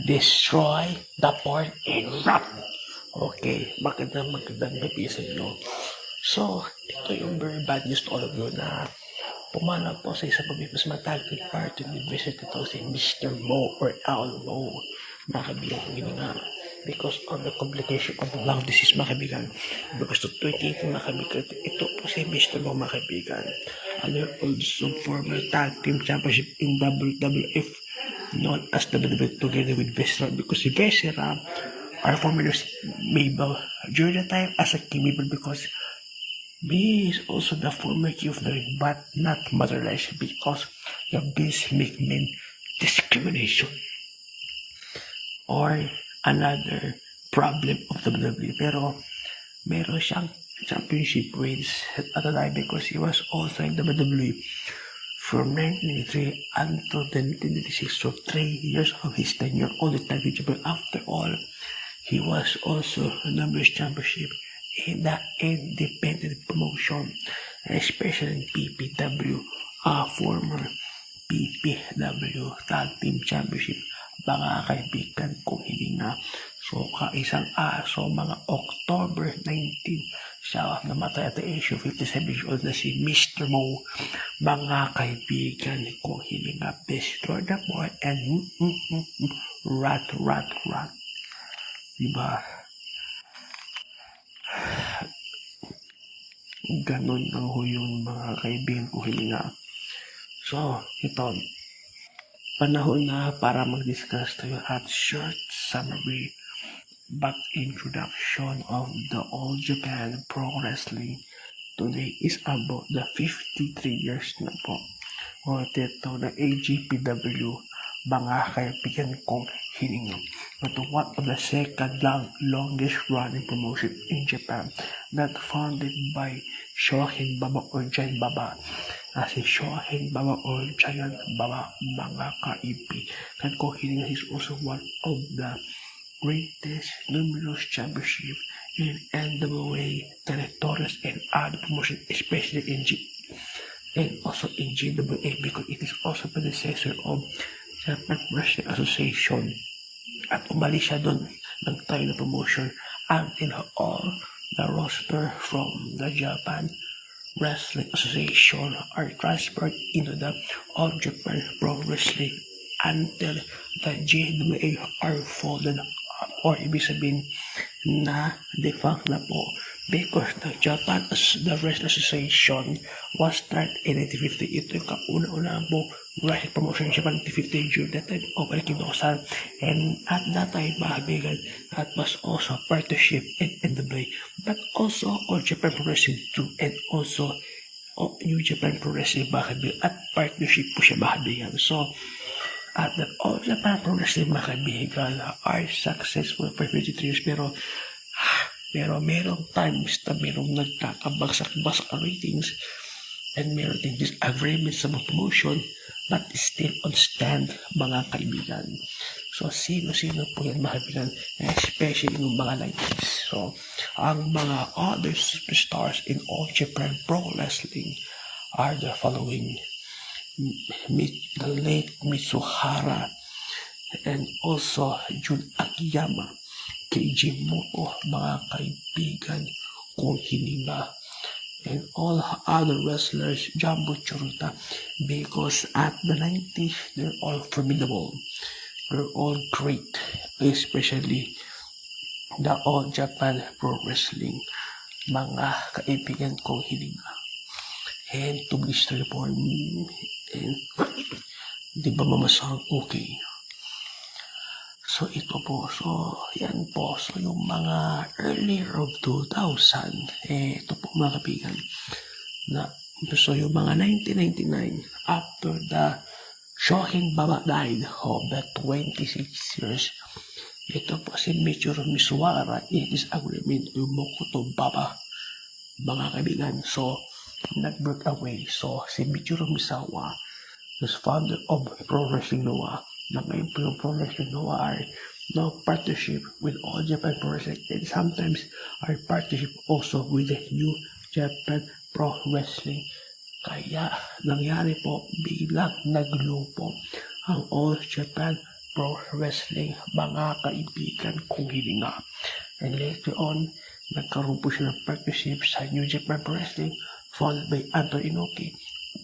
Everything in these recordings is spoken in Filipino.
destroy the porn and rap. Okay, magandang gabi sa inyo. So, ito yung very bad news to all of you na pumanap po sa isang pagbipas matagid party ni visit ito si Mr. Mo or Al Mo. Mga kaibigan, hindi nga. Because of the complication of the lung disease, mga kaibigan. Because of 28, mga kaibigan, ito po si Mr. Mo, mga kaibigan. And also former tag team championship in WWF known as WWE together with Viscera, because si Viscera are formerly Mabel during the time as a King Mabel, because B is also the former key of the ring but not materialized because of this men discrimination or another problem of the WWE. Pero meron siyang championship wins at the time because he was also in the WWE from 1993 until 1996, so 3 years of his tenure on the tag team. After all, he was also a numbers championship in the independent promotion, especially in PPW, former PPW Tag Team Championship. Mga kaibigan kung hindi nga. So, kaisang aso, mga October 19, siya namatay at the age of 57 years old na si Mr. Mo. Mga kaibigan kung hindi nga, destroy the boy and rat. Diba? Ganon ang huyong mga kaibigan ko hindi nga. So, ito, panahon na para mag-discuss tayo at short summary but introduction of the All Japan Pro Wrestling. Today is about the 53 years na po. O ito na AGPW, mga kaibigan kong hininga. Ito one of the second longest running promotion in Japan that founded by Shohin Baba or Giant Baba. Si Shohin Baba or Giant Baba, mga kaibigan kong hininga, is also one of the greatest numerous championship in NWA territories and other promotion, especially in and also in GWA, because it is also predecessor of Japan Wrestling Association. At umalis siya doon ng tayo na promotion until all the roster from the Japan Wrestling Association are transferred into the All Japan Pro Wrestling until the GWA are folded up, or ibig sabihin na defunct na po, because the Japan the Wrestling Association was started in 1950. Ito yung kauna-una po wrestling promotion in Japan 1950 during that time of Kinosan, and at that time, mga kaibigan, that was also partnership in NWA, but also All Japan Pro Wrestling 2 and also New Japan Pro Wrestling, mga kaibigan, at partnership po siya, mga kaibigan. So, at the All Japan Pro Wrestling, mga kaibigan, are successful for 53 years, pero merong times na merong nagkakabagsak-bagsak ratings and meron din disagreements sa mga promotion but still on stand, mga kaibigan. So, sino-sino po yan, mga kaibigan, especially yung mga 90s. So, ang mga other superstars in All Japan Pro Wrestling are the following: the late Mitsuhara, and also Jun Akiyama, Keiji Muto, mga kaibigan kung hininga, and all other wrestlers, Jumbo Tsuruta, because at the 90s, they're all formidable. They're all great, especially the All Japan Pro Wrestling, mga kaibigan kong hininga. And to be straightforward, and di ba mamasang okay? So ito po, so yan po, so yung mga earlier of 2000, ito po mga kaibigan, na so yung mga 1999, after the Shohin Baba died of the 26 years, ito po si Michiro Misuwara in disagreement with Mokoto Baba, mga kaibigan. So nag-break away. So si Michiro Misawa was founder of Pro Wrestling Noah. Na ngayon po yung Pro Wrestling Noah are now partnership with All Japan Pro Wrestling, and sometimes are partnership also with the New Japan Pro Wrestling. Kaya nangyari po, biglang naglupo ang All Japan Pro Wrestling, mga kaibigan kong hilinga. And later on, nagkaroon po siya ng partnership sa New Japan Pro Wrestling, followed by Anthony Inoki,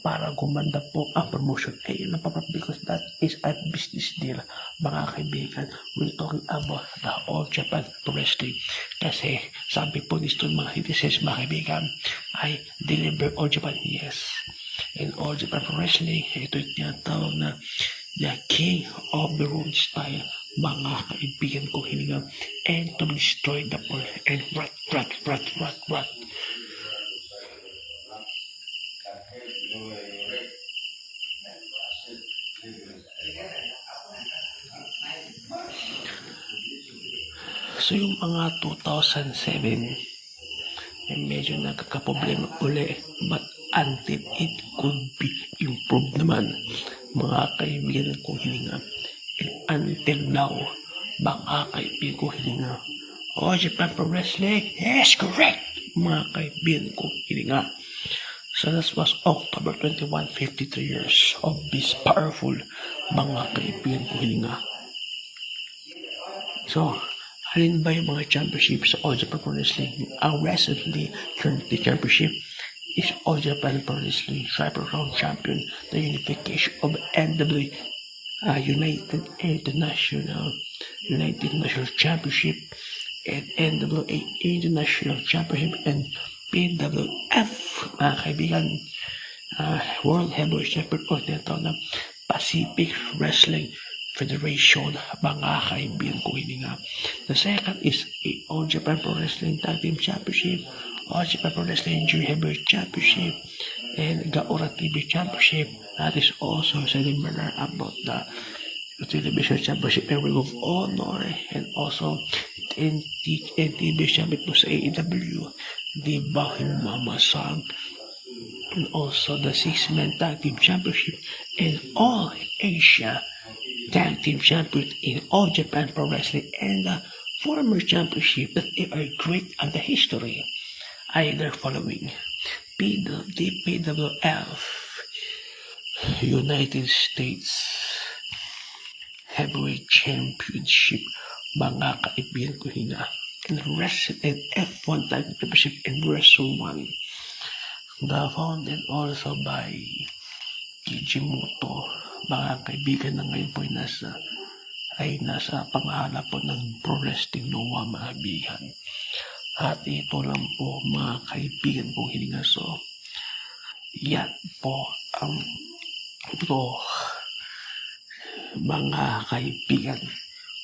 para gumanda po ang promotion. Ay, because that is a business deal, mga kaibigan. We're talking about the All Japan Pro Wrestling. Kasi, sabi po dito mga citizens, mga kaibigan, ay deliver All Japan, yes. And All Japan Pro Wrestling, ito yung tinatawag na the King of the Road style, mga kaibigan kong hininga, and to destroy the world, and rat. So yung mga 2007, medyo nagkakaproblema uli, but until it could be improved naman, mga kaibigan kong hininga. And until now, mga kaibigan kong hininga, All Japan Pro Wrestling, yes, correct, mga kaibigan kong hininga. So that was October 21, 53 years of this powerful, mga kaibigan kong hininga. So, alin ba yung mga championships sa All Japan Pro Wrestling? Ang recently currently championship is All Japan Pro Wrestling Triple Crown Champion, the unification of NWA United National Championship and NWA International Championship and PWF, mga kaibigan, World Heavyweight Champion o tinatawag na Pacific Wrestling Federation, mga kaibigan ko hininga. The second is All Japan Pro Wrestling Tag Team Championship, All Japan Pro Wrestling Junior Heavyweight Championship, and Gaora TV Championship. That is also similar about the Television Championship and Ring of Honor, and also NTV Championship po sa AEW, di ba Mama-san, and also the 6-man Tag Team Championship and All Asia Tag Team Champion in All Japan Pro Wrestling, and the former championship that they are great at the history, either following PWF United States Heavyweight Championship, mga kaibigan ko hininga, and F1 Tag Team Championship in Wrestle 1, the founded also by Kijimoto, mga kaibigan na ngayon po ay nasa pangalan po ng Pro Wrestling Noah, mga kaibigan. At ito lang po, mga kaibigan kong hininga. So, yan po ang ito, mga kaibigan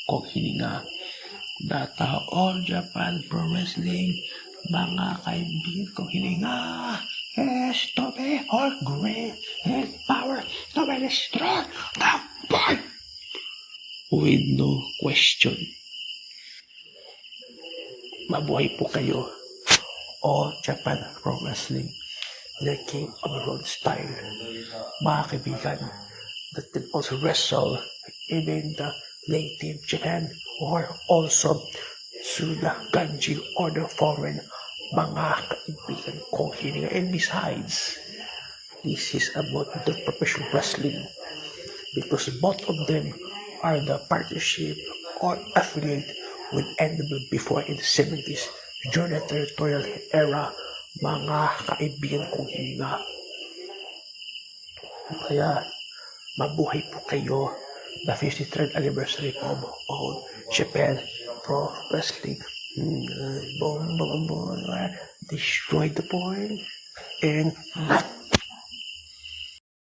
kong hininga. Data All Japan Pro Wrestling, mga kaibigan kong hininga. Yes, to be all great and power to be destroyed the world with no question. Mabuhay po kayo, All Japan Pro Wrestling, the King of the Road style, mga kaibigan, that can also wrestle even the native Japan or also to the Ganji or the foreign, mga kaibigan kong hininga. And besides, this is about the professional wrestling, because both of them are the partnership or affiliate with NWA before in the 70s, during the territorial era, mga kaibigan kong hininga. Kaya, mabuhay po kayo, the 53rd anniversary of All Japan Pro Wrestling. Destroy the point and